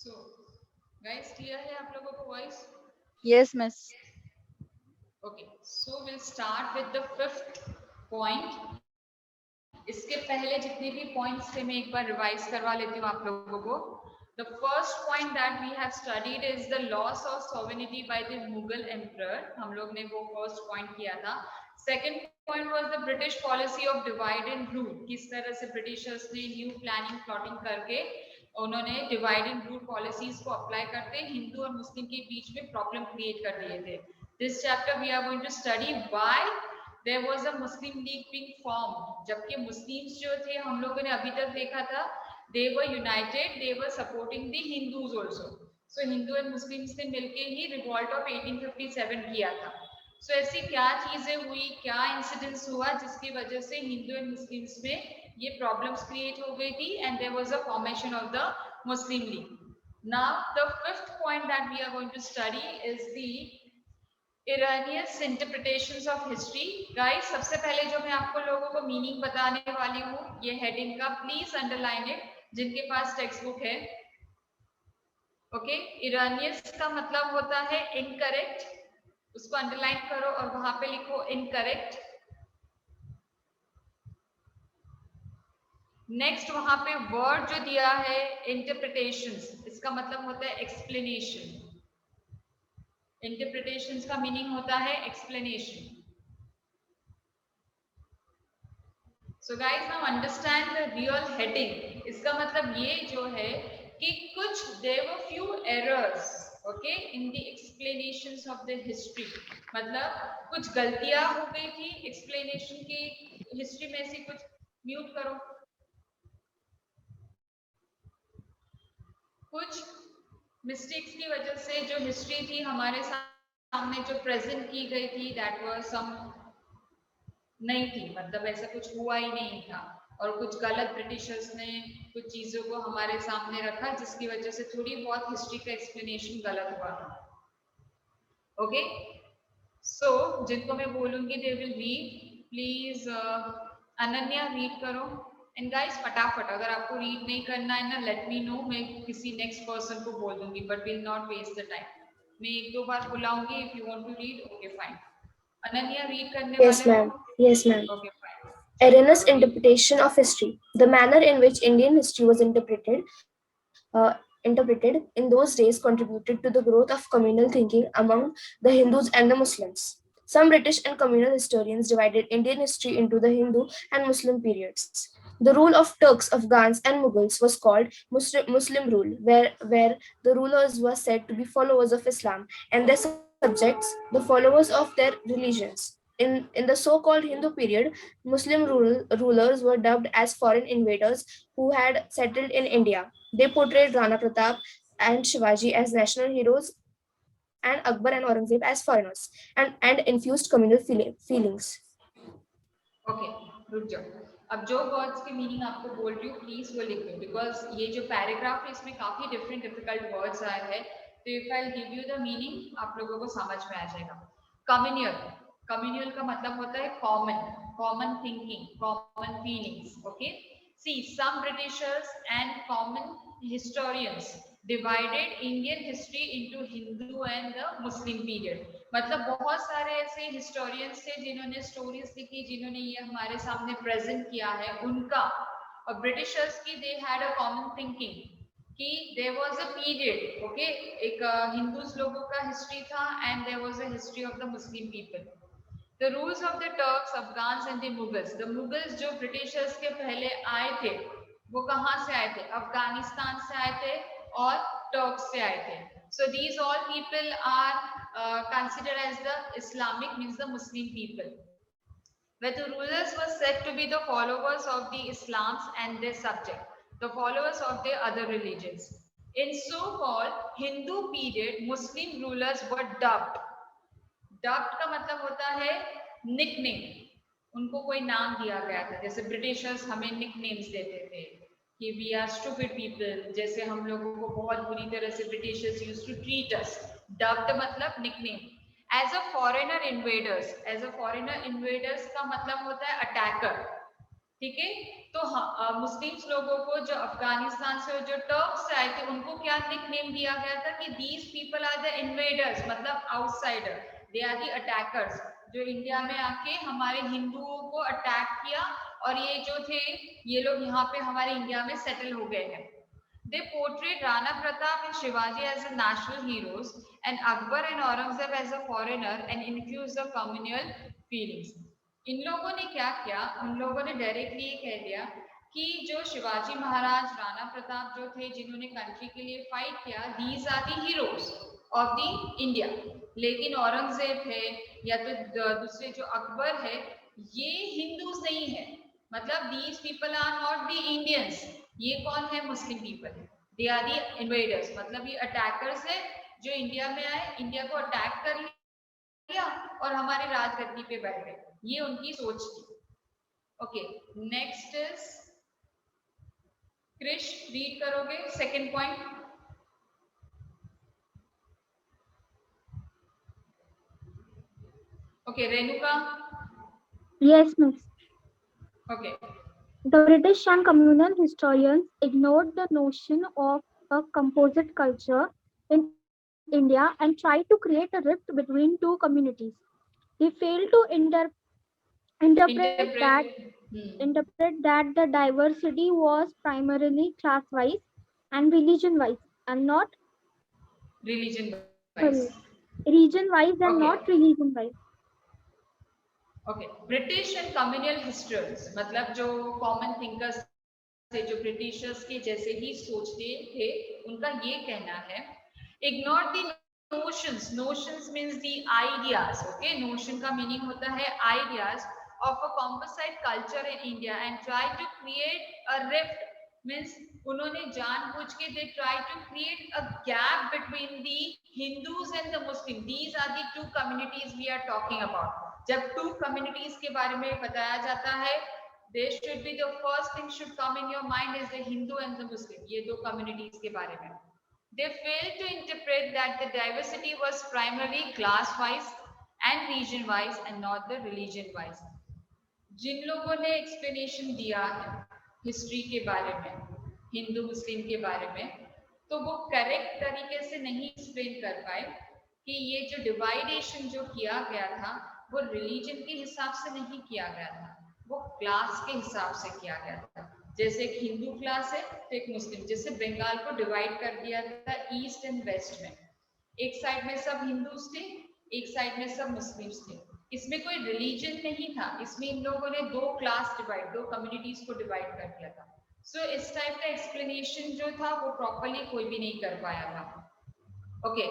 So, guys, clear है आप लोगों को voice? Yes, miss. Okay, so we'll start with the fifth point. इसके पहले जितने भी points थे मैं एक बार revise करवा लेती हूँ आप लोगों को. The first point that we have studied is the loss of sovereignty by the Mughal emperor. हम लोग ने वो first point किया था. Second point was the British policy of divide and rule. किस तरह से Britishers ने new planning plotting करके उन्होंने डिवाइड एंड रूल पॉलिसीज को अप्लाई करते हिंदू और मुस्लिम के बीच में प्रॉब्लम क्रिएट कर दिए थे. This chapter we are going to study why there was a Muslim League being form. जबकि मुस्लिम्स जो थे हम लोगों ने अभी तक देखा था they were united, they were supporting the Hindus also. So Hindu and Muslims ने मिलके ही रिवॉल्ट ऑफ 1857 किया था. सो ऐसी क्या चीजें हुई, क्या इंसिडेंट्स हुआ जिसकी वजह से हिंदू एंड मुस्लिम्स में ये प्रॉब्लम्स क्रिएट हो गई थी and there was a formation of the Muslim League. Now the fifth point that we are going to study is the Erroneous interpretations of history. Guys, सबसे पहले जो मैं आपको लोगों को मीनिंग बताने वाली हूँ ये हेडिंग का, प्लीज अंडरलाइन इट जिनके पास टेक्स्ट बुक है. ओके, इरानियस का मतलब होता है इनकरेक्ट, उसको अंडरलाइन करो और वहां पे लिखो इनकरेक्ट. नेक्स्ट वहां पे वर्ड जो दिया है इंटरप्रिटेशंस, इसका मतलब होता है एक्सप्लेनेशन. इंटरप्रिटेशंस का मीनिंग होता है explanation. So guys now understand the real heading. इसका मतलब ये जो है कि कुछ there were few errors okay in the explanations of the history. मतलब कुछ गलतियां हो गई थी एक्सप्लेनेशन की हिस्ट्री में से. कुछ म्यूट करो. कुछ मिस्टेक्स की वजह से जो हिस्ट्री थी हमारे सामने जो प्रेजेंट की गई थी दैट वाज सम नहीं थी, मतलब ऐसा कुछ हुआ ही नहीं था. और कुछ गलत ब्रिटिशर्स ने कुछ चीजों को हमारे सामने रखा जिसकी वजह से थोड़ी बहुत हिस्ट्री का एक्सप्लेनेशन गलत हुआ था. ओके, सो जिनको मैं बोलूंगी they will read. Please Ananya read करो. एंड गाइस फटाफट, अगर आपको रीड नहीं करना है ना लेट मी नो, मैं किसी नेक्स्ट पर्सन को बोल दूंगी but will not waste the time. मैं एक दो बार बुलाऊंगी. If you want to read okay fine. Ananya read करने Yes, वाले हो? ma'am. Yes, ma'am. Okay fine, चलो Erroneous करो read. interpretation of history. The manner in which Indian history was interpreted in those days contributed to the growth of communal thinking among the Hindus and the Muslims. Some British and communal historians divided Indian history into the Hindu and Muslim periods. The rule of Turks, Afghans, and Mughals was called Muslim rule, where the rulers were said to be followers of Islam and their subjects the followers of their religions. In the so-called Hindu period, Muslim rulers were dubbed as foreign invaders who had settled in India. They portrayed Rana Pratap and Shivaji as national heroes and Akbar and Aurangzeb as foreigners and infused communal feelings. Okay, रुक जाओ. अब जो words के meaning आपको बोल रही हूँ please वो लिखो, बिकॉज ये जो पैराग्राफ है इसमें काफी डिफरेंट डिफिकल्ट वर्ड्स आए हैं. तो if I give you the meaning आप लोगों को समझ में आ जाएगा. कम्युनियल. कम्युनियल का मतलब होता है common, common thinking, common feelings. Okay, see some Britishers and common historians divided Indian history into Hindu and the Muslim period. मतलब बहुत सारे ऐसे हिस्टोरियंस थे जिन्होंने स्टोरीज लिखी, जिन्होंने ये हमारे सामने प्रेजेंट किया है उनका. और ब्रिटिशर्स की they had a common thinking कि there was a period okay, एक हिंदूज लोगों का हिस्ट्री था and there was a history of the Muslim people. The rules of the Turks, Afghans and the Mughals. The Mughals जो ब्रिटिशर्स के पहले आए थे वो कहाँ से आए थे? अफगानिस्तान से आए थे और टर्क्स से आए थे. So these all people are considered as the Islamic, means the Muslim people, where the rulers were said to be the followers of the Islams and their subject, the followers of their other religions. In so-called Hindu period, Muslim rulers were dubbed. Dubbed का मतलब होता है nickname. उनको कोई नाम दिया गया था, जैसे ब्रिटिशर्स हमें निकनेम्स देते थे कि वी आर स्टूपिड पीपल, जैसे हम लोगों को बहुत बुरी तरह से Britishers used to treat us. Dubbed मतलब nickname. As a foreigner invaders, as a foreigner invaders का मतलब होता है अटैकर. ठीक है। तो मुस्लिम्स लोगों को जो अफगानिस्तान से और जो टर्क्स से आए थे उनको क्या निकनेम दिया गया था कि these people are the invaders, मतलब outsider, they are the attackers, जो इंडिया में आके हमारे हिंदुओं को अटैक किया और ये जो थे ये लोग यहाँ पे हमारे इंडिया में सेटल हो गए हैं। They portrayed Rana Pratap and Shivaji as a national heroes and Akbar and Aurangzeb as a foreigner and infused the communal feelings. इन लोगों ने क्या किया, उन लोगों ने डायरेक्टली ये कह दिया कि जो शिवाजी महाराज, राणा प्रताप जो थे जिन्होंने कंट्री के लिए फाइट किया, these are the heroes of the India, लेकिन औरंगजेब है या तो दूसरे जो अकबर है ये हिंदूज नहीं है, मतलब these people are not the Indians, ये कौन है, मुस्लिम पीपल है, दे आर दी इन्वेडर्स, मतलब ये अटैकर्स है जो इंडिया में आए, इंडिया को अटैक कर लिया और हमारे राजगद्दी पे बैठ गए, ये उनकी सोच थी। Okay, next is Krish, read करोगे second point. Okay, Renuka. Yes, miss. Okay, The British and communal historians ignored the notion of a composite culture in India and tried to create a rift between two communities. He failed to interpret that interpret that the diversity was primarily class-wise and religion-wise, and not religion wise, region-wise and not religion-wise. Okay, British and communal historians, मतलब जो common thinkers थे, जो Britishers के जैसे ही सोचते थे, उनका ये कहना है, ignore the notions, notions means the ideas, okay, notion का मीनिंग होता है ideas of a composite culture in India and try to create a rift, means उन्होंने जानबूझ के they try to create a gap between the Hindus and the Muslim, these are the two communities we are talking about. जब two communities के बारे में बताया जाता है, there should be the first thing should come in your mind is the Hindu and the Muslim, ये दो communities के बारे में। They failed to interpret that the diversity was primarily class wise and region wise and not the religion wise। जिन लोगों ने explanation दिया है history के बारे में, हिंदू मुस्लिम के बारे में, तो वो करेक्ट तरीके से नहीं एक्सप्लेन कर पाए कि ये जो डिवाइडेशन जो किया गया था वो रिलीजन के हिसाब से नहीं किया गया था, वो क्लास के हिसाब से किया गया था। जैसे एक हिंदू क्लास है तो एक मुस्लिम, जैसे बंगाल को डिवाइड कर दिया था ईस्ट एंड वेस्ट में, एक साइड में सब हिंदूज थे, एक साइड में सब मुस्लिम्स थे, इसमें कोई रिलीजन नहीं था, इसमें इन लोगों ने दो क्लास डिवाइड, दो कम्युनिटीज को डिवाइड कर दिया था। सो इस टाइप का एक्सप्लेनेशन जो था वो प्रॉपरली कोई भी नहीं कर पाया था। ओके,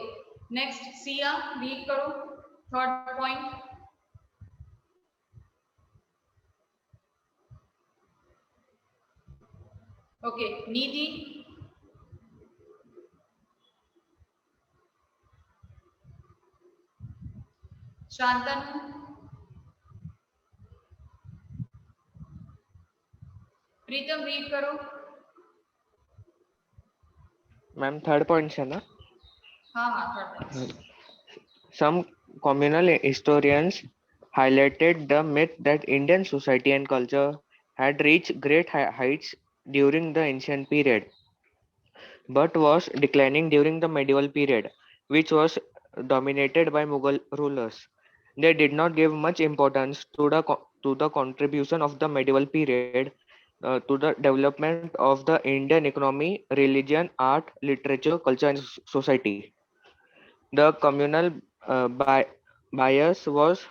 नेक्स्ट सिया, रीड करो थर्ड पॉइंट। ओके, निधि। शांतनु। प्रीतम, रीड करो। मैम थर्ड पॉइंट है ना? हाँ हाँ, third point. Some communal historians highlighted the myth that Indian society and culture had reached great heights during the ancient period, but was declining during the medieval period, which was dominated by Mughal rulers. They did not give much importance to the contribution of the medieval period to the development of the Indian economy, religion, art, literature, culture, and society. The communal bias was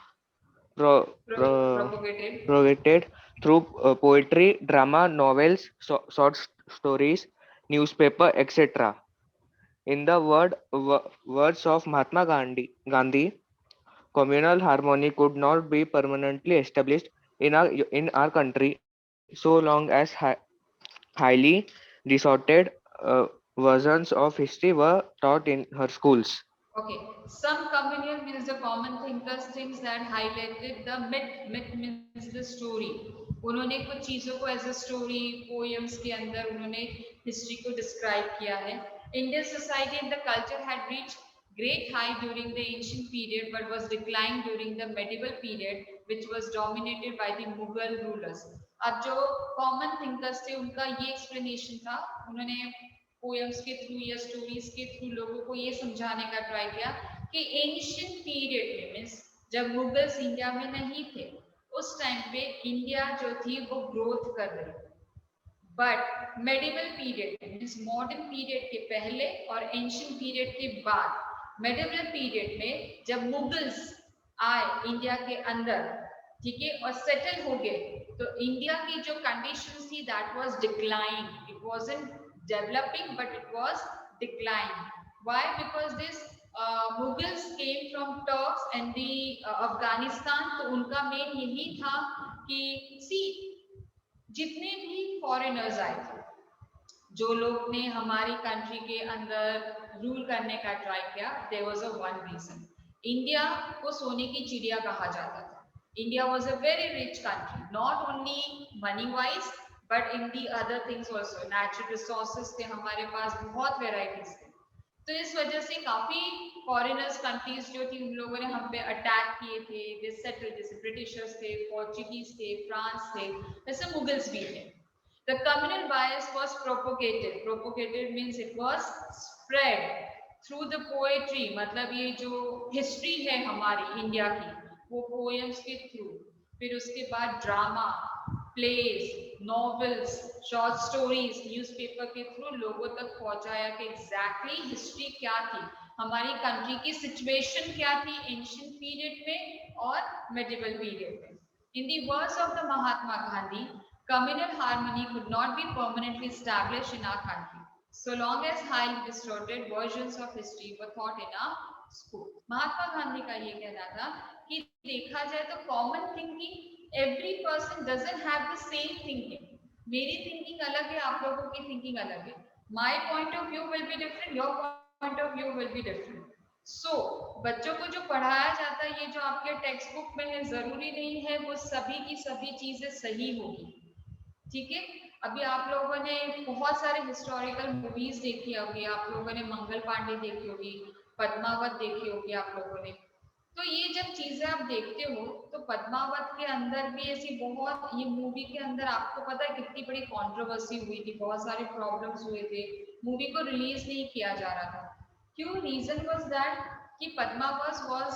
propagated through poetry, drama, novels, short stories, newspaper, etc. In the words of Mahatma Gandhi, communal harmony could not be permanently established in our country so long as highly distorted versions of history were taught in her schools. Okay, some communal means the common thinkers things that highlighted the myth, myth means the story, उन्होंने कुछ चीजों को as a story poems के अंदर उन्होंने history को describe किया है। Indian society and the culture had reached great high during the ancient period but was declined during the medieval period which was dominated by the Mughal rulers। अब जो common thinkers थे उनका ये explanation था, उन्होंने poems के through या stories के थ्रू लोगों को ये समझाने का ट्राई किया कि एंशियंट पीरियड में, मीन्स जब मुगल्स इंडिया में नहीं थे, उस टाइम पे इंडिया जो थी वो ग्रोथ कर रही थी। But medieval period means modern period के पहले और एंशियंट पीरियड के बाद, मेडिवल पीरियड में जब मुगल्स आए इंडिया के अंदर, ठीक है, और सेटल हो गए, तो इंडिया की जो कंडीशन थी that was decline, it wasn't developing but it was decline. Why? Because this Mughals came from Turks and the Afghanistan, तो उनका मेन यही था कि सी जितने भी फॉरेनर्स आए थे, जो लोग ने हमारी कंट्री के अंदर रूल करने का ट्राई किया, there was a one reason, India को सोने की चिड़िया कहा जाता था। India was a very rich country, not only money wise but in the other things also, natural resources थे हमारे पास, बहुत वेराइटीज थे। तो इस वजह से काफी फॉरेनर्स कंट्रीज जो थी उन लोगों ने हम पे अटैक किए थे, दे सेटल, जैसे ब्रिटिशर्स थे, पोर्चुगीज थे, फ्रांस थे, वैसे मुगल्स भी थे। The communal bias was propagated. Propagated means it was spread through the poetry. मतलब ये जो हिस्ट्री है हमारी इंडिया की, वो पोएम्स के थ्रू, फिर उसके बाद drama, plays, novels, short stories, newspaper के थ्रू लोगों तक पहुंचाया कि एग्जैक्टली हिस्ट्री क्या थी, हमारी कंट्री की सिचुएशन क्या थी एंशियंट पीरियड में और मेडिवल पीरियड में। In the words of the Mahatma Gandhi, communal harmony could not be permanently established in our country so long as highly distorted versions of history were taught in our school. Mahatma Gandhi का ये कहना था कि देखा जाए तो common thinking, every person doesn't have the same thinking. मेरी thinking अलग है, आप लोगों की थिंकिंग अलग है, my point of view will be different, your point of view will be different. So बच्चों को जो पढ़ाया जाता है, ये जो आपके टेक्स्ट बुक में है, जरूरी नहीं है वो सभी की सभी चीजें सही होगी, ठीक है। अभी आप लोगों ने बहुत सारे हिस्टोरिकल मूवीज देखी होगी, आप लोगों ने मंगल पांडे देखी होगी, पद्मावत देखी होगी आप लोगों ने। तो ये जब चीजें आप देखते हो, तो पद्मावत के अंदर भी ऐसी बहुत, ये मूवी के अंदर आपको पता है कितनी बड़ी कंट्रोवर्सी हुई थी, बहुत सारे प्रॉब्लम्स हुए थे, मूवी को रिलीज नहीं किया जा रहा था। क्यों? रीजन वाज दैट कि पद्मावत वाज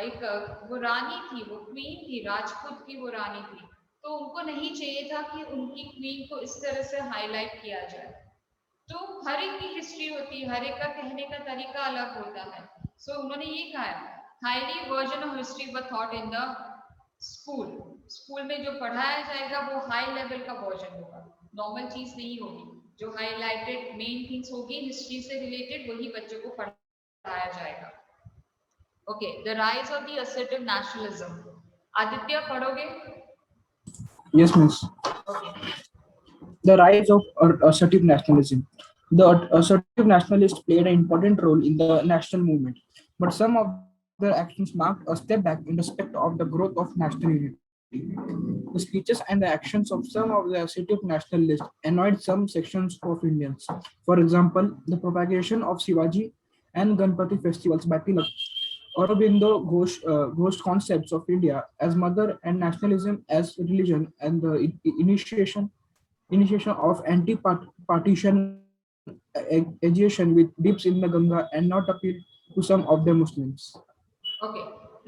एक वो रानी थी, वो क्वीन थी, राजपूत की वो रानी थी, तो उनको नहीं चाहिए था कि उनकी क्वीन को इस तरह से हाईलाइट किया जाए। तो हर एक की हिस्ट्री होती है, हर एक का कहने का तरीका अलग होता है। सो उन्होंने ये कहा है, highly version of history were thought in the school. School में जो पढ़ाया जाएगा वो हाई लेवल का वर्जन होगा, नॉर्मल चीज नहीं होगी, जो हाईलाइटेड मेन थिंग्स होगी हिस्ट्री से रिलेटेड, वही बच्चों को पढ़ाया जाएगा। Okay, the rise of the assertive nationalism. Aditya पढ़ोगे? Yes, miss. Okay. The rise of assertive nationalism. The assertive nationalists played an important role in the national movement, but some of their actions marked a step back in respect of the growth of national unity. The speeches and the actions of some of the assertive nationalists annoyed some sections of Indians. For example, the propagation of Shivaji and Ganpati festivals by Tilak, Aurobindo Ghosh concepts of India as mother and nationalism as religion, and the initiation of anti-partition agitation with dips in the Ganga and not appeal to some of the Muslims. Okay,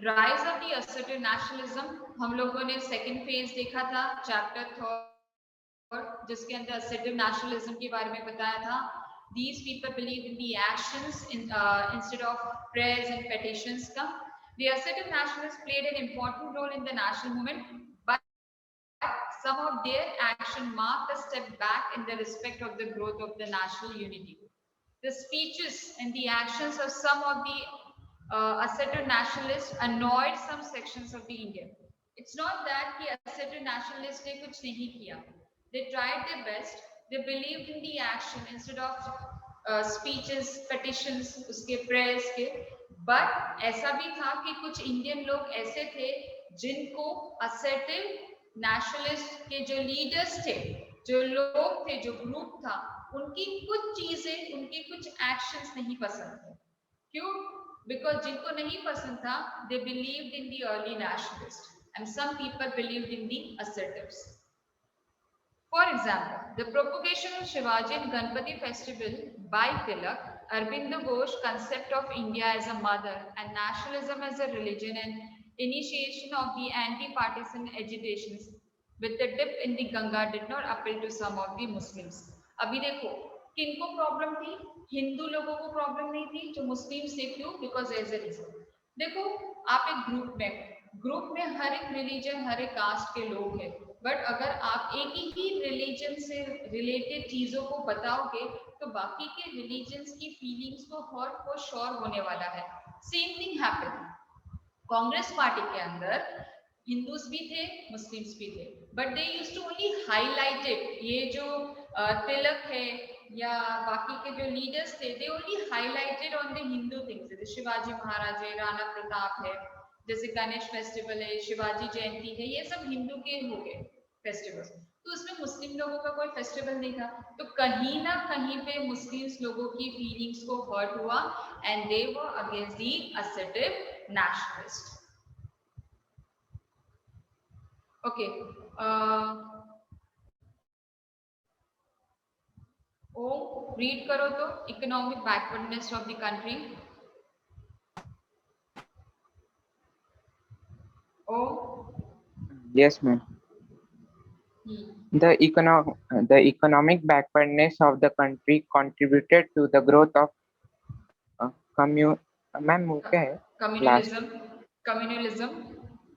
rise of the assertive nationalism हम लोगों ने second phase देखा था, chapter 3, जिसके अंदर assertive nationalism के बारे में बताया था। These people believe in the actions instead of prayers and petitions का। The assertive nationalists played an important role in the national movement, but some of their action marked a step back in the respect of the growth of the national unity. The speeches and the actions of some of the assertive nationalists annoyed some sections of the India. It's not that the assertive nationalists ने कुछ नहीं किया. They tried their best. They believed in the action instead of speeches, petitions, उसके prayers के. But ऐसा भी था कि कुछ इंडियन लोग ऐसे थे जिनको assertive nationalist के जो leaders थे, जो लोग थे, जो ग्रुप था, उनकी कुछ चीजें, उनके कुछ एक्शंस नहीं पसंद थे। क्यों? Because जिनको नहीं पसंद था, they believed in the early nationalists and some people believed in the assertives. For example, the propagation of Shivaji and Ganpati festival by Tilak, Arvind Ghosh concept of India as a mother and nationalism as a religion and initiation of the anti-partisan agitations with the dip in the Ganga did not appeal to some of the Muslims. अभी देखो किनको problem थी, हिंदू लोगों को problem नहीं थी, जो Muslims थे क्यों? बिकॉज एज ए रीजन देखो आप एक ग्रुप में हर एक रिलीजन हर एक कास्ट के लोग हैं, बट अगर आप एक ही रिलीजन से रिलेटेड चीजों को बताओगे तो बाकी के रिलीजन्स की फीलिंग्स को हर्ट को श्योर होने वाला है. Same thing happen Congress party के अंदर हिंदूज भी थे मुस्लिम्स भी थे, but they used to only highlighted ये जो तिलक है या बाकी के जो लीडर्स थे they only highlighted on the Hindu things, जैसे शिवाजी महाराज है, राणा प्रताप है, जैसे गणेश फेस्टिवल है, शिवाजी जयंती है, ये सब हिंदू के हो गए फेस्टिवल्स. तो उसमें मुस्लिम लोगों का कोई फेस्टिवल नहीं था, तो कहीं ना कहीं पे मुस्लिम्स लोगों की फीलिंग्स को हर्ट हुआ and they were against the assertive nationalist. Okay. Read करो तो economic backwardness of the country. Yes, ma'am. The economic backwardness of the country contributed to the growth of communalism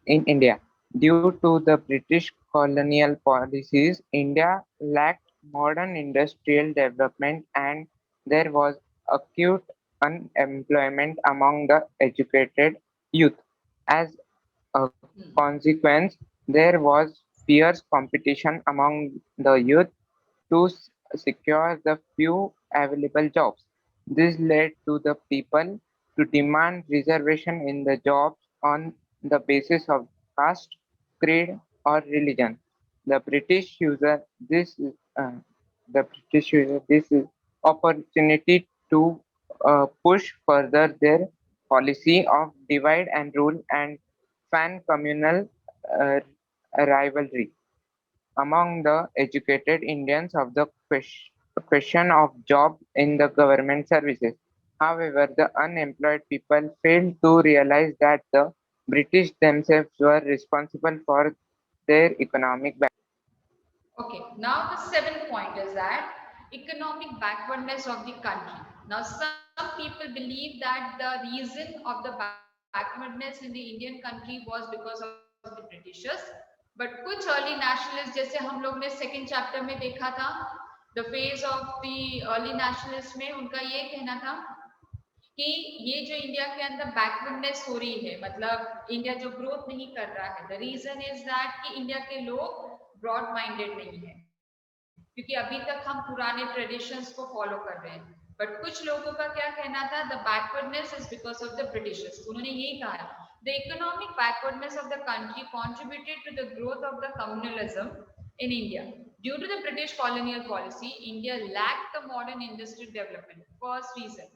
in India. Due to the British colonial policies, India lacked modern industrial development and there was acute unemployment among the educated youth. As a consequence, there was fierce competition among the youth to secure the few available jobs. This led to the people to demand reservation in the jobs on the basis of caste, creed, or religion. The British this opportunity to push further their policy of divide and rule and fan communal uh, rivalry among the educated Indians of the question of job in the government services. However, the unemployed people failed to realize that the British themselves were responsible for their economic Okay, now the seventh point is that economic backwardness of the country. Now, some people believe that the reason of the backwardness in the Indian country was because of the Britishers. But कुछ early nationalists जैसे हम लोग ने second chapter में देखा था, the phase of the early nationalists में उनका ये कहना था कि ये जो इंडिया के अंदर बैकवर्डनेस हो रही है, मतलब इंडिया जो ग्रोथ नहीं कर रहा है, द रीजन इज दैट कि इंडिया के लोग ब्रॉड माइंडेड नहीं है, क्योंकि अभी तक हम पुराने ट्रेडिशंस को फॉलो कर रहे हैं. बट कुछ लोगों का क्या कहना था, the backwardness is because of the Britishers. उन्होंने यही कहा, the economic backwardness of the country contributed to the growth of the communalism in India. Due to the British colonial policy, India lacked the modern industrial development. First reason.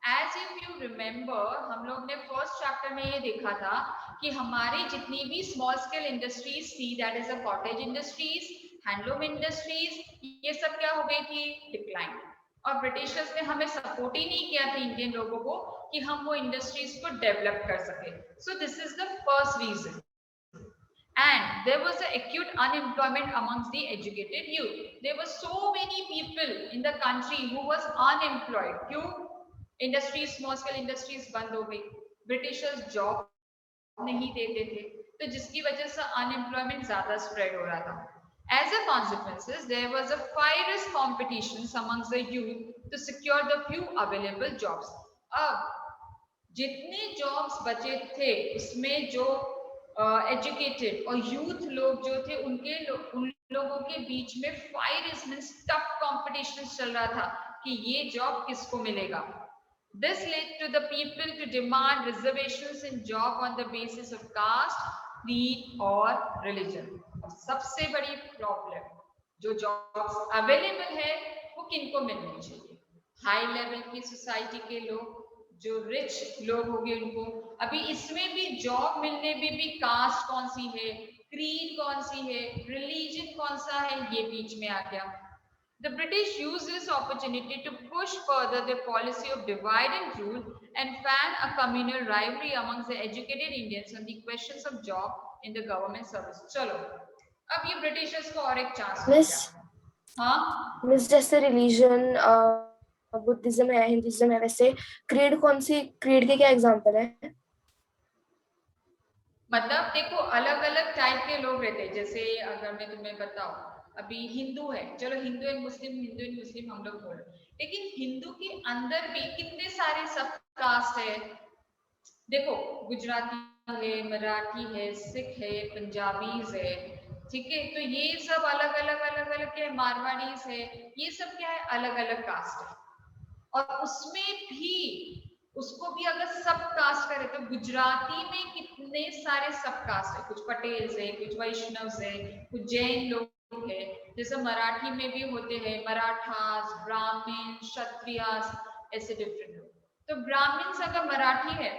As if you remember, हम लोग ने first chapter में ये देखा था कि हमारी जितनी भी स्मॉल स्केल इंडस्ट्रीज थी, that is a cottage industries, handloom industries, ये सब क्या हो गई थी, डिक्लाइन. और ब्रिटिशर्स ने हमें सपोर्ट ही नहीं किया था इंडियन लोगों को कि हम वो इंडस्ट्रीज को डेवलप कर सके. So this is the first reason. And there was an acute unemployment amongst the educated youth. There were so many people in the country who was unemployed. क्यों? इंडस्ट्रीज स्मॉल स्केल इंडस्ट्रीज बंद हो गई, Britishers job नहीं देते थे, तो जिसकी वजह से अनएम्प्लॉयमेंट ज्यादा स्प्रेड हो रहा था. As a consequences, there was a fierce competition amongst the youth to secure the few available jobs. अब जितने जॉब्स बचे थे उसमें जो एजुकेटेड और यूथ लोग जो थे उन लोगों के बीच में फायर्स मींस टफ कंपटीशन चल रहा था कि ये जॉब किसको मिलेगा. This led to the people to demand reservations in job on the basis of caste, creed or religion. और सबसे बड़ी प्रॉब्लम, जो जॉब्स अवेलेबल है वो किनको मिलनी चाहिए, हाई लेवल की सोसाइटी के लोग, जो रिच लोग हो गए उनको. अभी इसमें भी जॉब मिलने में भी कास्ट कौन सी है, क्रीड कौन सी है, रिलीजन कौन सा है, ये बीच में आ गया. The British used this opportunity to push further their policy of divide and rule and fan a communal rivalry amongst the educated Indians on the questions of job in the government service. चलो, अब ये Britishers को और एक chance मिल miss गया. हाँ, miss जैसे religion Buddhism है, हिंदुइज्म है, वैसे क्रीड कौन सी, क्रीड के क्या एग्जांपल है? मतलब देखो अलग अलग टाइप के लोग रहते हैं. जैसे अगर मैं तुम्हें बताऊं, अभी हिंदू है, चलो हिंदू एंड मुस्लिम हम लोग बोल रहे हैं, लेकिन हिंदू के अंदर भी कितने सारे सब कास्ट है. देखो गुजराती है, मराठी है, सिख है, पंजाबीज है, ठीक है. तो ये सब अलग अलग क्या है, मारवाड़ीज है, ये सब क्या है, अलग अलग कास्ट है. और उसमें भी उसको भी अगर सब कास्ट करे तो गुजराती में कितने सारे सब कास्ट है. कुछ पटेल्स है, कुछ वैष्णव है, कुछ जैन लोग है. जैसे मराठी में भी होते हैं मराठास, ब्राह्मण, क्षत्रियास, ऐसे डिफरेंट लोग. तो ब्राह्मण अगर मराठी है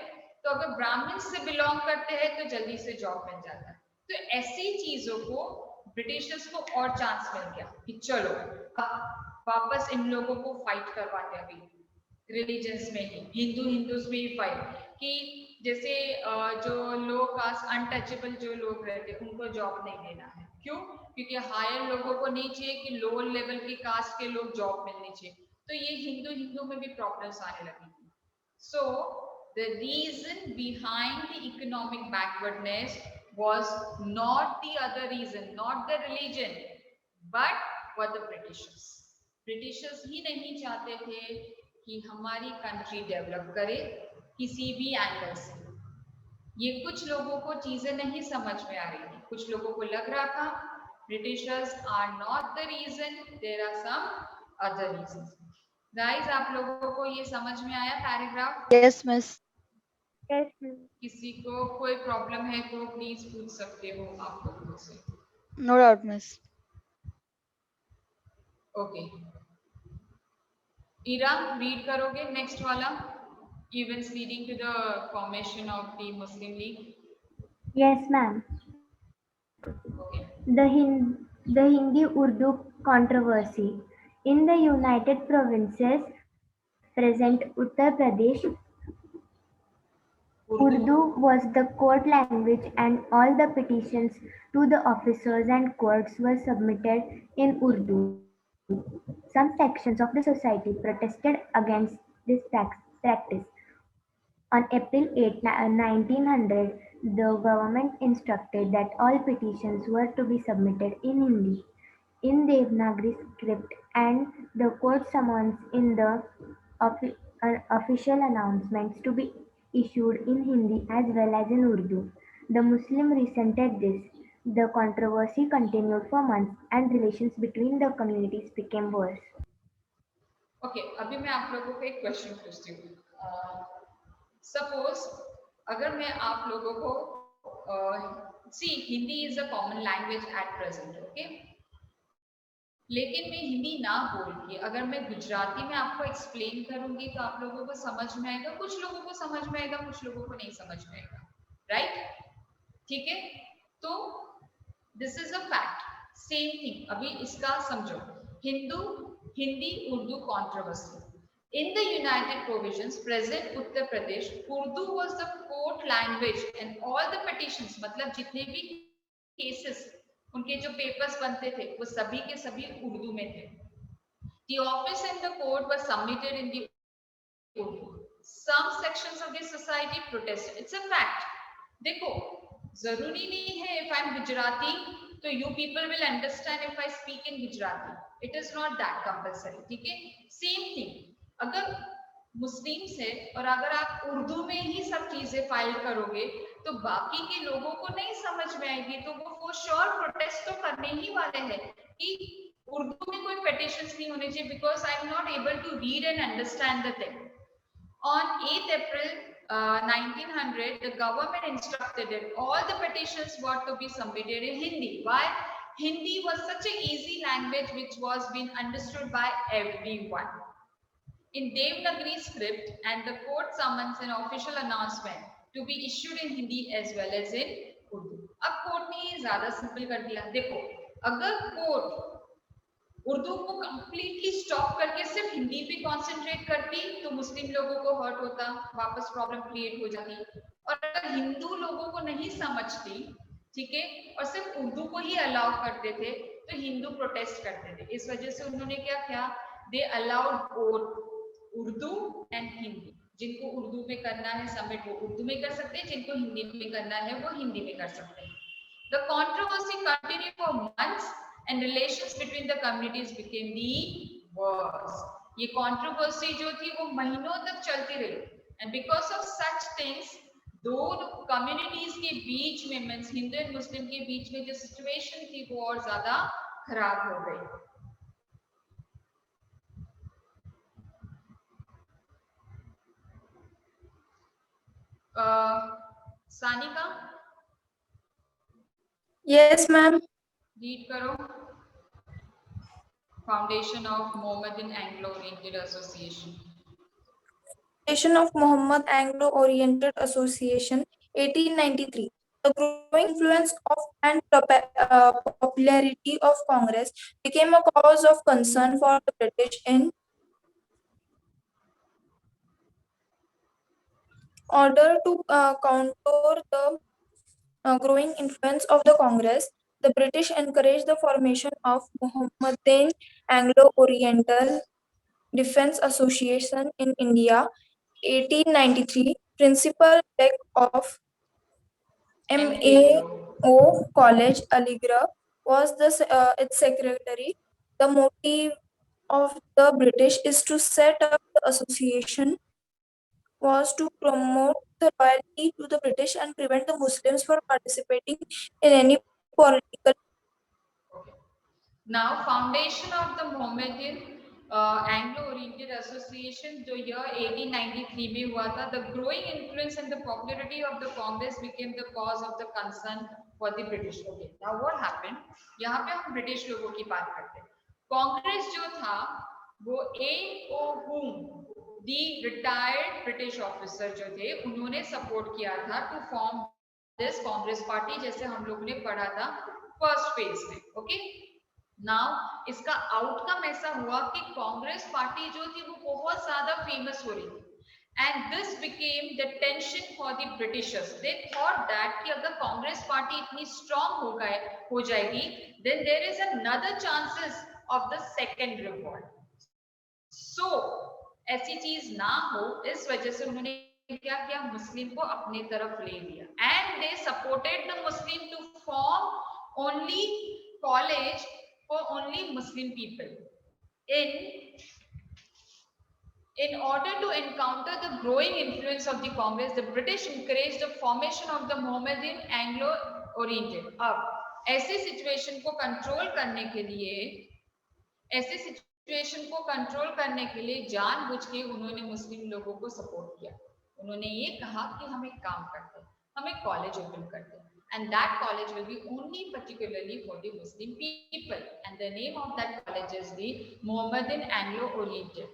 तो अगर ब्राह्मण से बिलोंग करते हैं तो जल्दी से जॉब मिल जाता है. तो ऐसी चीजों को ब्रिटिशर्स को और चांस मिल गया कि चलो वापस इन लोगों को फाइट करवाते हैं. अभी रिलीजन्स में ही, हिंदूज में ही फाइट कि जैसे जो लो कास्ट अनटचेबल जो लोग रहते हैं उनको जॉब नहीं देना है. क्यों? क्योंकि हायर लोगों को नहीं चाहिए कि लोअर लेवल के कास्ट के लोग जॉब मिलनी चाहिए. तो ये हिंदू में भी प्रॉब्लम्स आने लगी थी. So the reason behind the economic backwardness was not the other reason, not the religion, but were the Britishers. Britishers ही नहीं चाहते थे कि हमारी कंट्री डेवलप करे किसी भी एंगल से. ये कुछ लोगों को चीजें नहीं समझ में आ रही थी. कुछ लोगों को लग रहा था Britishers are not the reason, there are some other reasons. Guys, आप लोगों को ये समझ में आया paragraph? Yes, miss. Yes, ma'am. किसी को कोई प्रॉब्लम है तो प्लीज पूछ सकते हो आप लोगों से. No doubt, miss. Okay, Ira read करोगे नेक्स्ट वाला, events leading to the formation of the Muslim League. Yes, ma'am. Okay, The Hindi-Urdu controversy. In the United Provinces, present Uttar Pradesh, Urdu was the court language and all the petitions to the officers and courts were submitted in Urdu. Some sections of the society protested against this practice. On April 8, 1900, the government instructed that all petitions were to be submitted in Hindi, in Devanagari script, and the court summons in the official announcements to be issued in Hindi as well as in Urdu. The Muslim resented this. The controversy continued for months and relations between the communities became worse. Okay. अभी मैं आप लोगों को एक question पूछती हूँ. Suppose अगर मैं आप लोगों को Hindi is a common language at present, okay, लेकिन मैं हिंदी ना बोल के अगर मैं गुजराती में आपको एक्सप्लेन करूंगी तो आप लोगों को समझ में आएगा. कुछ लोगों को समझ में आएगा, कुछ लोगों को नहीं समझ में आएगा. राइट? ठीक है. तो this is a fact. Same thing अभी इसका समझो. Hindi Urdu controversy. In the United Provinces, present Uttar Pradesh, Urdu was the court language and all the petitions, मतलब जितने भी cases, उनके जो papers बनते थे, वो सभी के सभी उर्दू में थे. The office and the court were submitted in the Urdu. Some sections of the society protested. It's a fact. देखो, जरूरी नहीं है if I'm Gujarati, तो you people will understand if I speak in Gujarati. It is not that compulsory. ठीक है? Same thing. अगर मुस्लिम से और अगर आप उर्दू में ही सब चीजें फाइल करोगे तो बाकी के लोगों को नहीं समझ में आएगी. तो वो फॉर श्योर प्रोटेस्ट तो करने ही वाले हैं कि उर्दू में कोई पेटिशंस नहीं होने चाहिए because I am not able to read and understand the thing. On 8 April 1900, the government instructed that all the petitions were to be submitted in Hindi. Why? Hindi was such an easy language which was being understood by everyone. In Devanagari script, and the court summons an official announcement to be issued in Hindi as well as in Urdu. अब court ने ये ज्यादा simple कर दिया। देखो, अगर court Urdu को completely stop करके सिर्फ हिंदी पे कंसंट्रेट करती तो मुस्लिम लोगों को हर्ट होता, वापस प्रॉब्लम क्रिएट हो जाती। और अगर हिंदू लोगों को नहीं समझती, ठीक है, और सिर्फ उर्दू को ही अलाउ करते थे तो हिंदू प्रोटेस्ट करते थे। इस वजह से उन्होंने क्या किया, they allowed both Urdu and Hindi. जिनको उर्दू में करना है सबमिट वो उर्दू में कर सकते हैं, जिनको हिंदी में करना है वो हिंदी में कर सकते हैं। The controversy continued for months and relations between the communities became the worst. ये controversy जो थी वो महीनों तक चलती रही, and because of such things, दो communities के बीच में, मीन्स हिंदू एंड मुस्लिम के बीच में जो सिचुएशन थी वो और ज्यादा खराब हो गई। Sanika, Yes, ma'am. रीड करो। Foundation of Mohammedan Anglo-Oriented Association. Foundation of Muhammad Anglo-Oriented Association, 1893. The growing influence of and popularity of Congress became a cause of concern for the British. In order to counter the growing influence of the Congress, the British encouraged the formation of Muhammadan Anglo-Oriental Defense Association in India, 1893. Principal Beck of MAO College, Aligarh, was its secretary. The motive of the British is to set up the association was to promote the loyalty to the British and prevent the Muslims from participating in any political. Now, foundation of the Mohammedan Anglo-Oriented Association जो year 1893 में हुआ था, the growing influence and the popularity of the Congress became the cause of the concern for the British. Okay, now what happened? यहाँ पे हम British लोगों की बात करते हैं। कांग्रेस जो था वो A.O. Hume, the retired British officer जो थे, उन्होंने सपोर्ट किया था to form this Congress party, जैसे हम लोगों ने पढ़ा था फर्स्ट फेज में। ओके, नाउ इसका आउटकम ऐसा हुआ कि कांग्रेस पार्टी जो थी वो बहुत ज्यादा फेमस हो रही थी, and this became the tension for the Britishers. They thought that कि अगर कांग्रेस पार्टी इतनी स्ट्रांग हो जाएगी, then there is another chances of the second revolt. So ऐसी चीज ना हो, इस वजह से उन्होंने क्या किया, मुस्लिम को अपने तरफ ले लिया, and they supported the Muslim to form only college for only Muslim people. In order to encounter the growing influence of the Congress, the British encouraged the formation of the Mohammedan Anglo-Oriented. अब ऐसे situation को control करने के लिए जानबूझ के उन्होंने मुस्लिम लोगों को सपोर्ट किया। उन्होंने ये कहा कि हम एक काम करते हैं, हम एक कॉलेज ओपन करते हैं, and that college will be only particularly for the Muslim people, and the name of that college is the Mohammedan Anglo-Oriented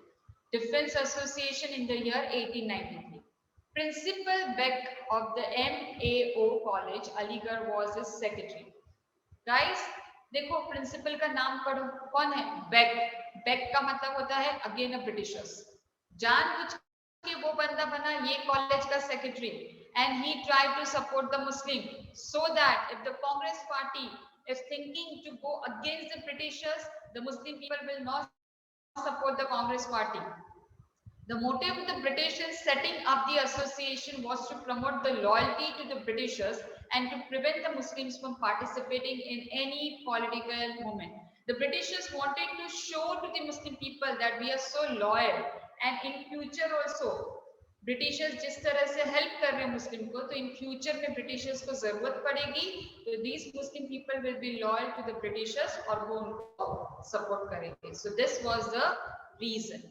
Defense Association in the year 1893. Principal Beck of the MAO College, Aligarh, was his secretary. Guys, देखो principal का नाम पढ़ो, कौन है, bake. Bake का मतलब होता है अगेन अ ब्रिटिशर्स। जानबूझ के वो बंदा बना ये कॉलेज का secretary, and he tried to support the Muslim, so that if the Congress party is thinking to go against the Britishers, the Muslim people will not support the Congress party. The motive of the British in setting up the association was to promote the loyalty to the Britishers and to prevent the Muslims from participating in any political movement. The Britishers wanted to show to the Muslim people that we are so loyal, and in future also Britishers जिस तरह से help कर रहे हैं मुस्लिम को, तो in future में Britishers को जरूरत पड़ेगी, तो these Muslim people will be loyal to the Britishers और वो उनको सपोर्ट करेंगे। So this was the reason.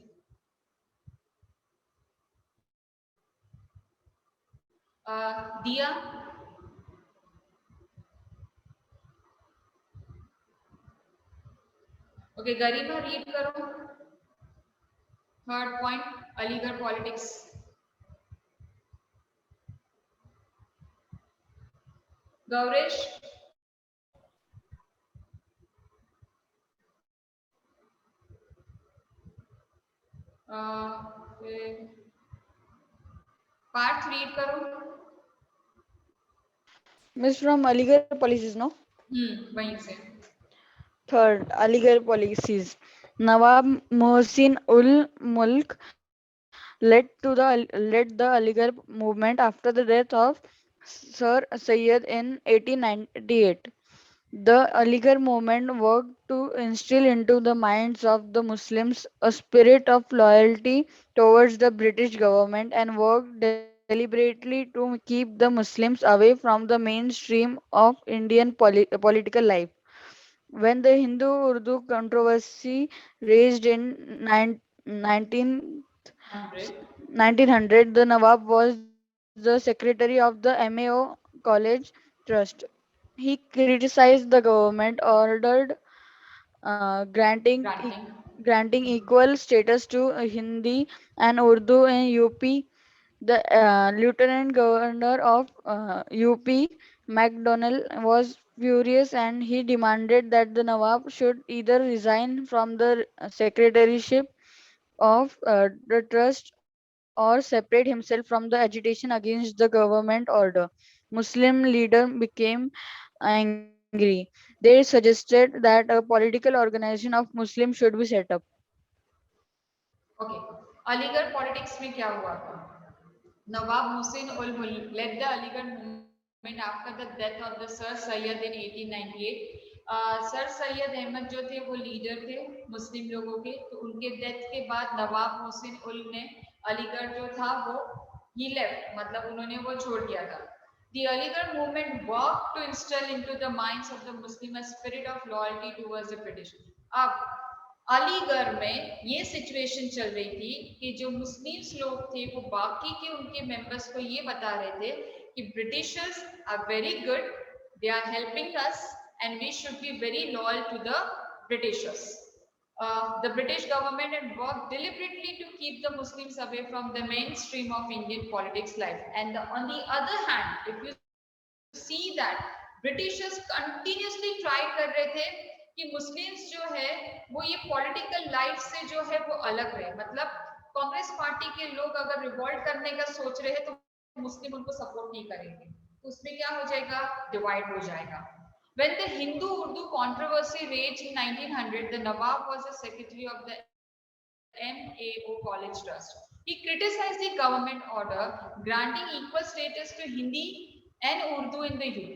दिया, ओके, गरिमा रीड करो third point, Aligarh politics. Gauresh, part read करो। Miss from Aligarh policies, no? वहीं से। Third, Aligarh policies. Nawab Mohsin ul Mulk led the Aligarh movement after the death of Sir Syed in 1898. The Aligarh movement worked to instill into the minds of the Muslims a spirit of loyalty towards the British government and worked deliberately to keep the Muslims away from the mainstream of Indian political life. When the Hindu Urdu controversy raised in 1900, the Nawab was the secretary of the MAO College Trust. He criticized the government, ordered Granting. granting equal status to Hindi and Urdu in UP. The Lieutenant Governor of UP, MacDonald, was furious and he demanded that the Nawab should either resign from the secretaryship of the trust or separate himself from the agitation against the government order. Muslim leader became angry. They suggested that a political organization of Muslims should be set up. Okay, Aligarh politics में क्या हुआ था? नवाब हुसैन उल मुल्क led the Aligarh movement after the death of the Sir Syed in 1898. Sir Syed Ahmad जो थे वो leader थे मुस्लिम लोगों के, तो उनके डेथ के बाद नवाब हुसैन उल ने अलीगढ़ जो था वो ही लेफ्ट, मतलब उन्होंने वो छोड़ दिया था। The Aligarh movement worked to instill into the minds of the Muslim a spirit of loyalty towards the British. अब अलीगढ़ में ये सिचुएशन चल रही थी कि जो मुस्लिम्स लोग थे वो बाकी के उनके मेंबर्स को ये बता रहे थे कि Britishers are very good, they are helping us and we should be very loyal to the Britishers. The British government had worked deliberately to keep the Muslims away from the mainstream of Indian politics life. And on the other hand, if you see that Britishers continuously try कर रहे थे कि Muslims जो है वो ये political life से जो है वो अलग रहे, मतलब कांग्रेस पार्टी के लोग अगर रिवॉल्ट करने का सोच रहे हैं तो मुस्लिम उनको सपोर्ट नहीं करेंगे, तो उसमें क्या हो जाएगा, डिवाइड हो जाएगा. When the Hindu-Urdu controversy raged in 1900, the Nawab was the secretary of the MAO College Trust. He criticized the government order granting equal status to Hindi and Urdu in the UP.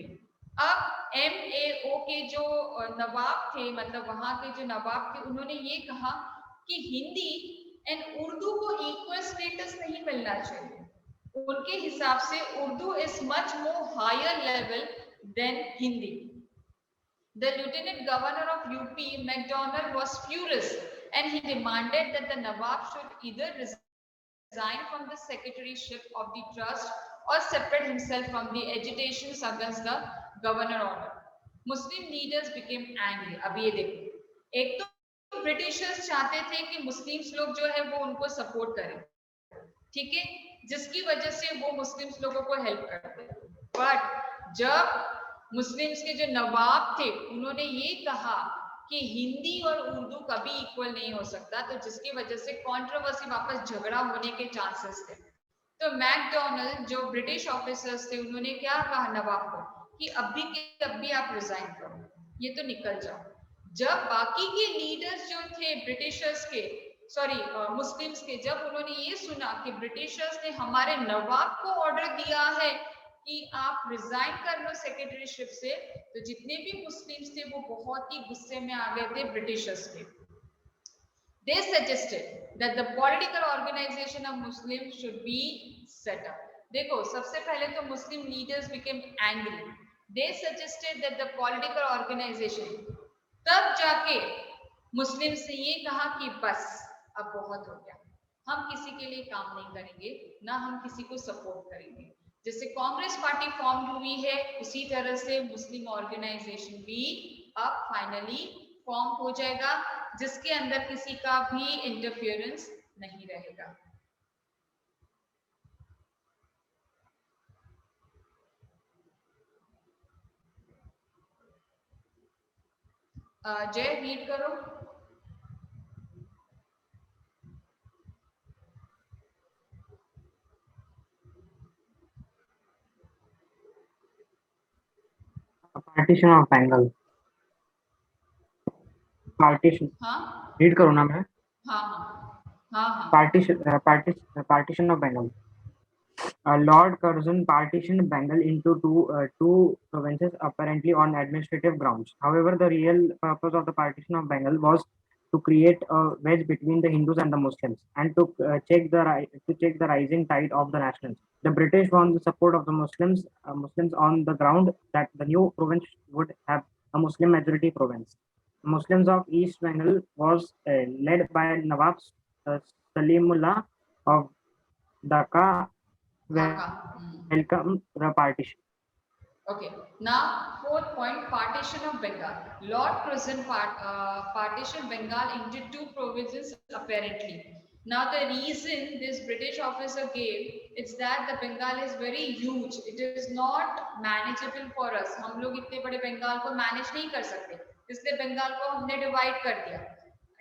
अब MAO के जो नवाब थे, मतलब वहां के जो नवाब थे, उन्होंने ये कहा कि हिंदी एंड उर्दू को इक्वल स्टेटस नहीं मिलना चाहिए. उनके हिसाब से Urdu is much more higher level than Hindi. The Lieutenant Governor of UP, MacDonald, was furious and he demanded that the Nawab should either resign from the secretaryship of the trust or separate himself from the agitations against the governor order. Muslim leaders became angry. अब ये देखो, एक तो Britishers चाहते थे कि Muslims लोग जो है वो उनको सपोर्ट करें, ठीक है, जिसकी वजह से वो मुस्लिम्स लोगों को हेल्प करते. बट जब मुस्लिम्स के जो नवाब थे उन्होंने ये कहा कि हिंदी और उर्दू कभी इक्वल नहीं हो सकता, तो जिसकी वजह से कंट्रोवर्सी वापस झगड़ा होने के चांसेस थे. तो मैकडोनल्ड जो ब्रिटिश ऑफिसर्स थे उन्होंने क्या कहा नवाब को कि अभी के अभी आप रिजाइन करो, ये तो निकल जाओ. जब बाकी के लीडर्स जो थे ब्रिटिशर्स के, सॉरी मुस्लिम्स के, जब उन्होंने ये सुना कि ब्रिटिशर्स ने हमारे नवाब को ऑर्डर दिया है कि आप रिजाइन कर लो सेक्रेटरीशिप से, तो जितने भी मुस्लिम्स थे वो बहुत ही गुस्से में आ गए थे ब्रिटिशर्स के. They suggested that the political organization of Muslims should be set up. देखो, सबसे पहले तो मुस्लिम leaders became angry. They suggested that the political organization, तब जाके मुस्लिम से ये कहा कि बस अब बहुत हो गया, हम किसी के लिए काम नहीं करेंगे, ना हम किसी को सपोर्ट करेंगे. जैसे कांग्रेस पार्टी फॉर्म हुई है उसी तरह से मुस्लिम ऑर्गेनाइजेशन भी अब फाइनली फॉर्म हो जाएगा, जिसके अंदर किसी का भी इंटरफियरेंस नहीं रहेगा. जय रीड करो. Partition of Bengal. Partition. हाँ Read करो ना मैं. हाँ हाँ. Partition of Bengal. Lord Curzon partitioned Bengal into two provinces, apparently on administrative grounds. However, the real purpose of the partition of Bengal was to create a wedge between the Hindus and the Muslims, and to check the rising tide of the nationals. The British won the support of the Muslims on the ground that the new province would have a Muslim majority province. Muslims of East Bengal was led by Nawab uh, Salimullah of Dhaka welcome the partition. Okay. Now, fourth point, partition of Bengal. Lord Curzon partitioned Bengal into two provinces apparently. Now, the reason this British officer gave is that the Bengal is very huge. It is not manageable for us. हम लोग इतने बड़े बंगाल को manage नहीं कर सकते, इसलिए बंगाल को हमने डिवाइड कर दिया.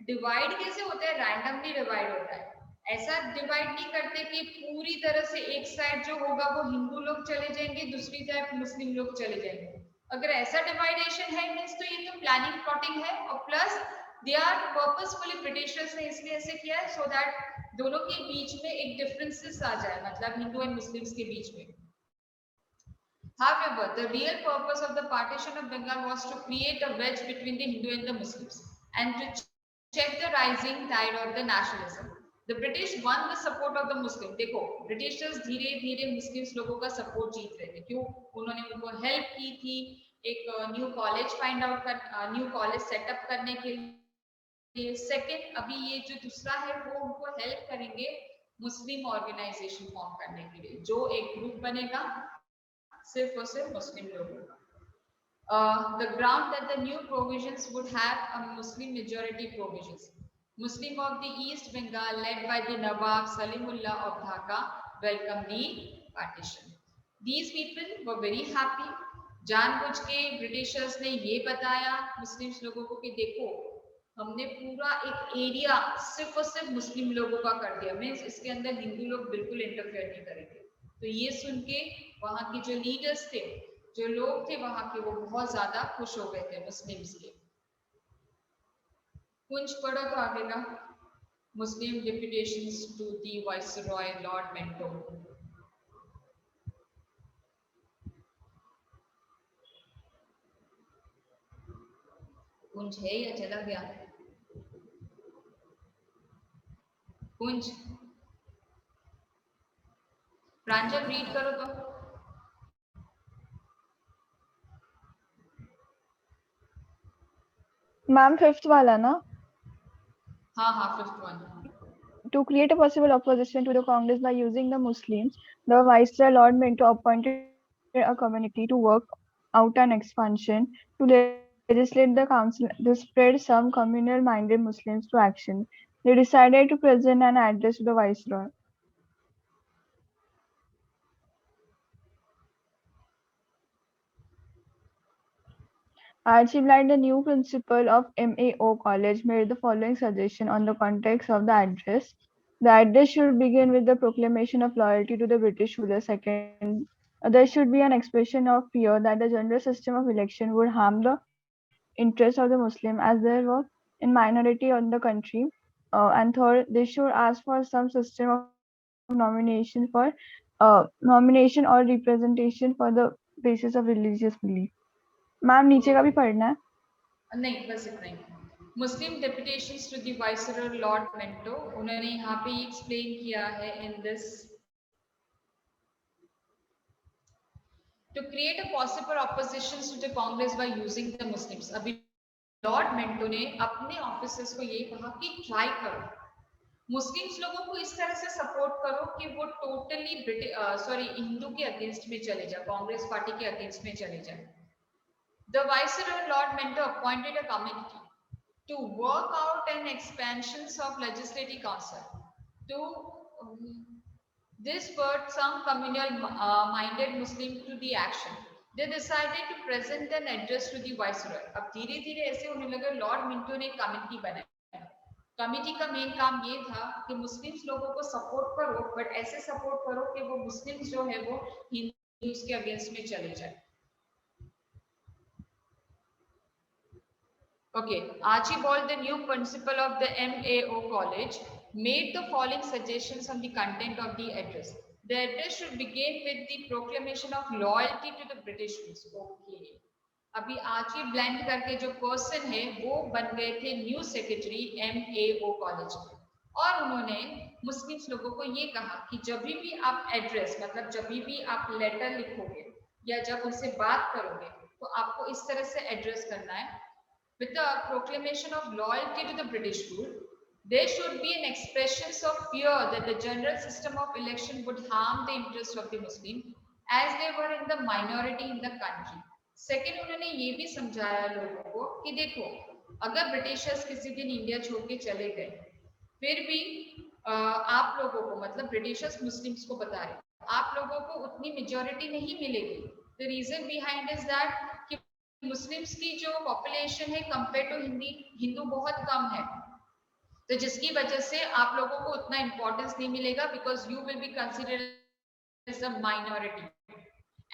डिवाइड कैसे होता है? रैंडमली डिवाइड होता है. ऐसा डिवाइड नहीं करते कि पूरी तरह से एक साइड जो होगा वो हिंदू लोग चले जाएंगे, दूसरी साइड मुस्लिम लोग चले जाएंगे. अगर ऐसा डिवाइडेशन है मीन्स तो ये तो प्लानिंग प्लॉटिंग है, और plus they are purposefully, Britishers ने इसलिए ऐसे किया है सो दैट दोनों के बीच में एक डिफरेंसेस आ जाए, मतलब हिंदू एंड मुस्लिम्स के बीच में. However, the real purpose of the partition of Bengal was to create a wedge between the Hindu and the Muslims and to check the rising tide of the nationalism. The British won the support of the Muslim. देखो, Britishers धीरे धीरे Muslims लोगों का support जीत रहे थे. क्यों? उन्होंने उनको हेल्प की थी एक न्यू कॉलेज फाइंड आउट कर, न्यू कॉलेज सेटअप करने के लिए. सेकंड, अभी ये जो दूसरा है वो उनको हेल्प करेंगे मुस्लिम ऑर्गेनाइजेशन फॉर्म करने के लिए, जो एक ग्रुप बनेगा सिर्फ और सिर्फ मुस्लिम लोगों का. The ground that the new provisions would have a Muslim majority provisions. Muslim of the East Bengal led by the Nawab Salimullah of Dhaka welcomed the partition. These people were very happy. जानबूझ के Britishers ने ये बताया Muslims लोगों को कि देखो हमने पूरा एक एरिया सिर्फ और सिर्फ मुस्लिम लोगों का कर दिया, मीन्स इसके अंदर हिंदू लोग बिल्कुल इंटरफेयर नहीं करेंगे. तो ये सुन के वहाँ के जो लीडर्स थे, जो लोग थे वहाँ के, वो बहुत ज्यादा खुश हो गए थे मुस्लिम्स के. कुछ पढ़ो तो आगे का. मुस्लिम डिप्यूटेशंस टू दी वाइसरॉय लॉर्ड मेंटो. कुंज है या चला गया? कुंज, प्रांजल रीड करो तो. मैम फिफ्थ वाला ना? हाँ, fifth one. To create a possible opposition to the Congress by using the Muslims, the Viceroy Lord Minto appointed a committee to work out an expansion to legislate the council to spread some communal-minded Muslims to action. They decided to present an address to the Viceroy. Archibald, the new principal of MAO College, made the following suggestion on the context of the address. The address should begin with the proclamation of loyalty to the British ruler. Second, there should be an expression of fear that the general system of election would harm the interests of the Muslim as they were in minority in the country. And third, they should ask for some system of nomination or representation for the basis of religious belief. Ma'am नीचे का भी पढ़ना है? नहीं, बस इतना ही. मुस्लिम डेपुटेशंस to the viceroy Lord मेंटो, उन्होंने यहाँ पे एक्सप्लेन किया है in this. To create a possible opposition to the Congress by using the Muslims. अभी लॉर्ड मेंटो ने अपने ऑफिसर्स को ये कहा कि ट्राई करो, मुस्लिम्स लोगों को इस तरह से सपोर्ट करो कि वो टोटली हिंदू के अगेंस्ट में चले जाए, कांग्रेस पार्टी के अगेंस्ट में चले जाए. The Viceroy Lord Minto appointed a committee to work out an expansions of legislative council. This spurred some communal minded Muslims to the action. They decided to present an address to the viceroy. अब धीरे धीरे ऐसे होने लगा, Lord Minto ने committee बनाई। Committee का main काम ये था कि मुस्लिम्स लोगों को सपोर्ट करो, बट ऐसे सपोर्ट करो कि वो मुस्लिम्स जो है वो हिंदूज के अगेंस्ट में चले जाए। Okay, Archibald, the new principal of the MAO college, made the following suggestions on the content of the address. The address should begin with the proclamation of loyalty to the British rules. Okay. अभी Archie bland करके जो person है वो बन गए थे new secretary MAO college में, और उन्होंने मुस्लिम्स लोगों को ये कहा कि जब भी आप एड्रेस मतलब जब भी आप लेटर लिखोगे या जब उनसे बात करोगे तो आपको इस तरह से एड्रेस करना है, with the proclamation of loyalty to the British rule. There should be an expression of fear that the general system of election would harm the interests of the Muslim as they were in the minority in the country. Second, उन्होंने ये भी समझाया लोगों को कि देखो, अगर Britishers किसी दिन इंडिया छोड़ के चले गए, फिर भी आप लोगों को मतलब ब्रिटिशर्स मुस्लिम्स को बता रहे, आप लोगों को उतनी मेजॉरिटी नहीं मिलेगी। The reason behind is that कि मुस्लिम्स की जो पॉपुलेशन है कंपेयर टू हिंदू बहुत कम है, तो जिसकी वजह से आप लोगों को उतना इंपॉर्टेंस नहीं मिलेगा, because you will be considered as a minority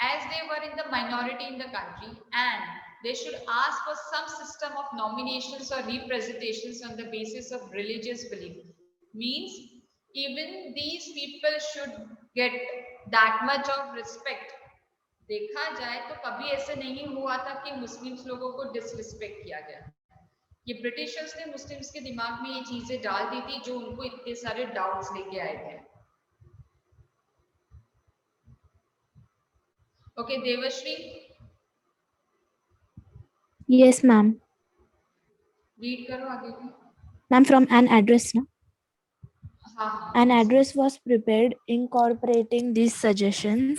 as they were in the minority in the country, and they should ask for some system of nominations or representations on the basis of religious belief. Means even these people should get that much of respect. देखा जाए तो कभी ऐसे नहीं हुआ था कि Muslims लोगों को डिसरिस्पेक्ट किया गया। ये ब्रिटिशर्स ने मुस्लिम्स के दिमाग में ये चीजें डाल दी थी जो उनको इतने सारे डाउट्स लेके आए थे। Okay Devshri. Yes, ma'am. Read करो आगे की। Ma'am, from an address, no? हाँ। An address was prepared incorporating these suggestions.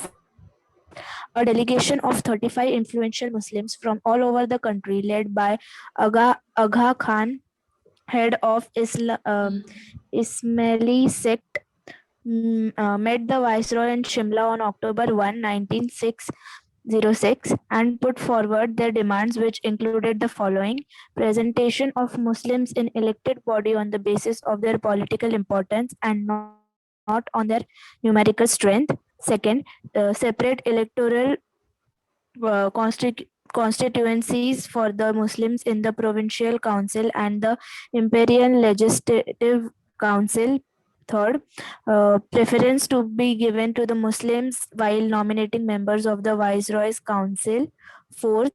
A delegation of 35 influential Muslims from all over the country, led by Agha Khan, head of Ismaili sect, met the Viceroy in Shimla on October 1, 1906, and put forward their demands, which included the following: presentation of Muslims in elected body on the basis of their political importance and not on their numerical strength. Second, separate electoral constituencies for the Muslims in the Provincial Council and the Imperial Legislative Council. Third, preference to be given to the Muslims while nominating members of the Viceroy's Council. Fourth,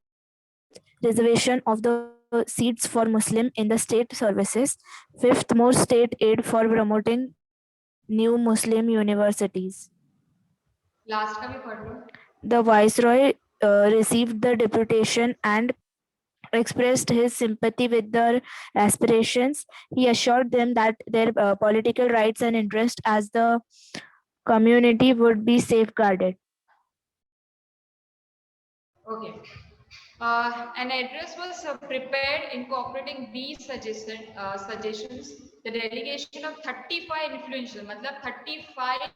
reservation of the seats for Muslim in the state services. Fifth, more state aid for promoting new Muslim universities. Last का भी पढ़ लो। The Viceroy received the deputation and expressed his sympathy with their aspirations. He assured them that their political rights and interests as the community would be safeguarded. Okay. An address was prepared incorporating these suggestions. The delegation of 35 influential, मतलब 35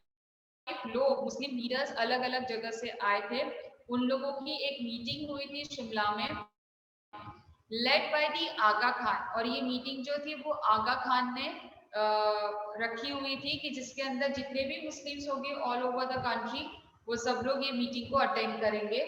लोग मुस्लिम leaders अलग अलग जगह से आए थे, उन लोगों की एक मीटिंग हुई थी शिमला में, लेड बाय दी आगा खान। और ये मीटिंग जो थी वो आगा खान ने रखी हुई थी कि जिसके अंदर जितने भी मुस्लिम्स होंगे ऑल ओवर द कंट्री वो सब लोग ये मीटिंग को अटेंड करेंगे।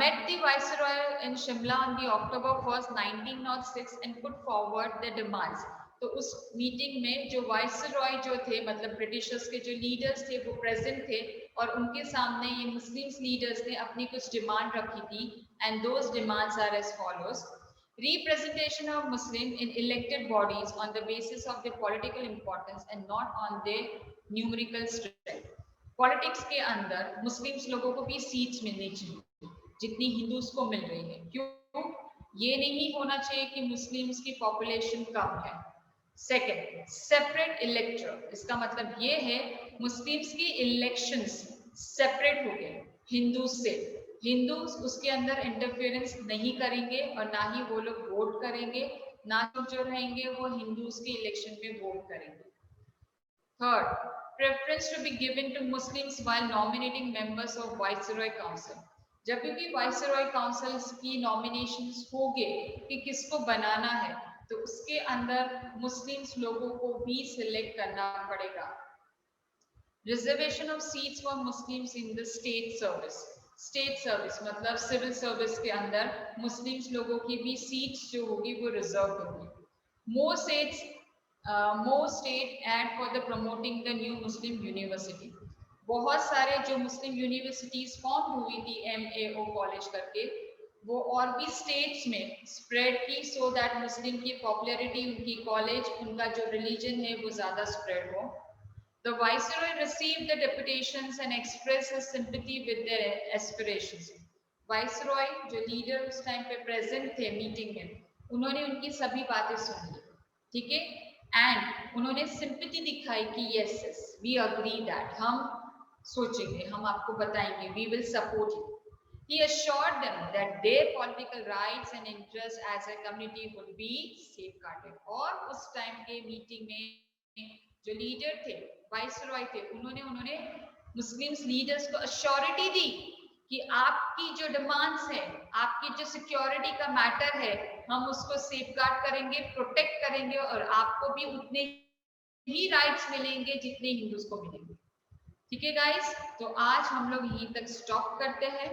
met the Viceroy in Shimla on the October 1st, 1906 and put forward their demands. तो उस मीटिंग में जो वाइसरॉय जो थे मतलब ब्रिटिशर्स के जो लीडर्स थे वो प्रेजेंट थे, और उनके सामने ये मुस्लिम्स लीडर्स ने अपनी कुछ डिमांड रखी थी, and those demands are as follows: representation of Muslim in elected bodies on the basis of their political importance and not on their numerical strength. Politics के अंदर मुस्लिम्स लोगों को भी सीट्स मिलनी चाहिए जितनी हिंदूज को मिल रही है। क्यों? ये नहीं होना चाहिए कि मुस्लिम्स की पॉपुलेशन कम है। सेकंड, सेपरेट इलेक्टोरल, इसका मतलब ये है मुस्लिम्स की इलेक्शंस सेपरेट हो गए हिंदू से। हिंदूज उसके अंदर इंटरफेरेंस नहीं करेंगे और ना ही वो लोग वोट करेंगे, ना जो रहेंगे वो हिंदूज के इलेक्शन में वोट करेंगे। Third, preference to be given to Muslims while nominating members of Viceroy Council. जब भी वाइसरॉय काउंसिल्स की नॉमिनेशंस होंगे कि किसको बनाना है, तो उसके अंदर मुस्लिम्स लोगों को भी सिलेक्ट करना पड़ेगा. Reservation of seats for Muslims in the state service मतलब सिविल सर्विस के अंदर मुस्लिम्स लोगों की भी सीट्स जो होगी वो रिजर्व होगी. More state aid for the promoting the new Muslim university. बहुत सारे जो मुस्लिम यूनिवर्सिटीज फॉर्म हुई थी MAO कॉलेज करके, वो और भी स्टेट्स में स्प्रेड की सो दैट मुस्लिम की पॉपुलैरिटी, उनकी कॉलेज, उनका जो रिलीजन है वो ज़्यादा स्प्रेड हो. The Viceroy received the deputations and expressed his sympathy with their aspirations. Viceroy जो लीडर उस टाइम पे प्रेजेंट थे मीटिंग में, उन्होंने उनकी सभी बातें सुन ली, ठीक है, एंड उन्होंने सिंपैथी दिखाई कि यस वी अग्री दैट, हम सोचेंगे, हम आपको बताएंगे, we will support you. He assured them that their political rights and interests as a community would be safeguarded. और उस टाइम के मीटिंग में जो लीडर थे, वाइसरॉय थे, उन्होंने मुस्लिम्स लीडर्स को अश्योरिटी दी कि आपकी जो डिमांड्स हैं, आपकी जो सिक्योरिटी का मैटर है, हम उसको सेफगार्ड करेंगे, प्रोटेक्ट करेंगे, और आपको भी उतने ही राइट्स मिलेंगे जितने हिंदूज को मिलेंगे. ठीक है गाइस, तो आज हम लोग यहीं तक स्टॉप करते हैं.